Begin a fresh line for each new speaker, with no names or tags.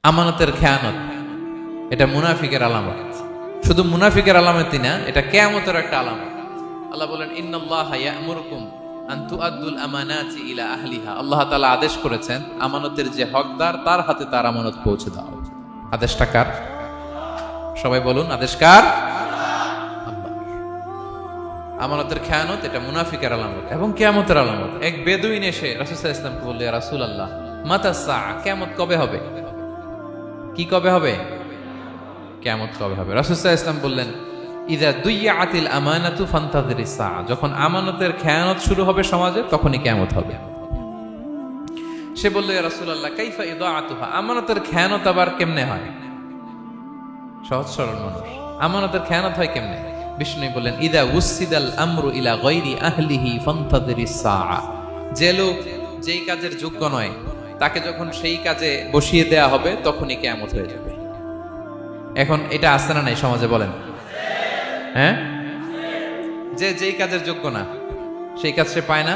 আমানতের খেয়ানত এটা মুনাফিকের আলামত। শুধু মুনাফিকের আলামতই না, এটা কিয়ামতের একটা আলামত। আল্লাহ বলেন, ইন্নাল্লাহা ইয়া'মুরুকুম আন তুআদ্দুল আমানাতি ইলা আহলিহা। আল্লাহ তাআলা আদেশ করেছেন আমানতের যে হকদার তার হাতে তার আমানত পৌঁছে দাও। আদেশটা কার? সবাই বলুন, আদেশ কার? আল্লাহর। আমানতের খেয়ানত এটা মুনাফিকের আলামত এবং কিয়ামতের আলামত। এক বেদুইন এসে রাসূল সাল্লাল্লাহু আলাইহি ওয়াসাল্লামকে বলল, ইয়া রাসূলুল্লাহ, মাতা সাআ, কিয়ামত কবে হবে? কি কবে হবে? কিয়ামত কবে হবে? রাসূল সাল্লাল্লাহু আলাইহি ওয়াসাল্লাম বললেন, ইযা দুইয়াতিল আমানাতু ফান্তাযিরিস সাআ। যখন আমানতের খেয়ানত শুরু হবে সমাজে, তখনই কিয়ামত হবে। সে বলল, ইয়া রাসূলুল্লাহ, কাইফা ইদাআতুহা? আমানতের খেয়ানত আবার কেমনে হয়? সহজ সরল মানুষ, আমানতের খেয়ানত হয় কেমনে? বিষ্ণু বললেন, ইদা উসিদাল আমরু ইলা গায়রি আহলিহি ফান্তাযিরিস সাআ। যে লোক যেই কাজের যোগ্য নয়, তাকে যখন সেই কাজে বসিয়ে দেয়া হবে, তখনই কিয়ামত হয়ে যাবে। এখন এটা আছে না নাই সমাজে? বলেন। হ্যাঁ, যে যেই কাজের যোগ্য না সেই কাজ সে পায় না।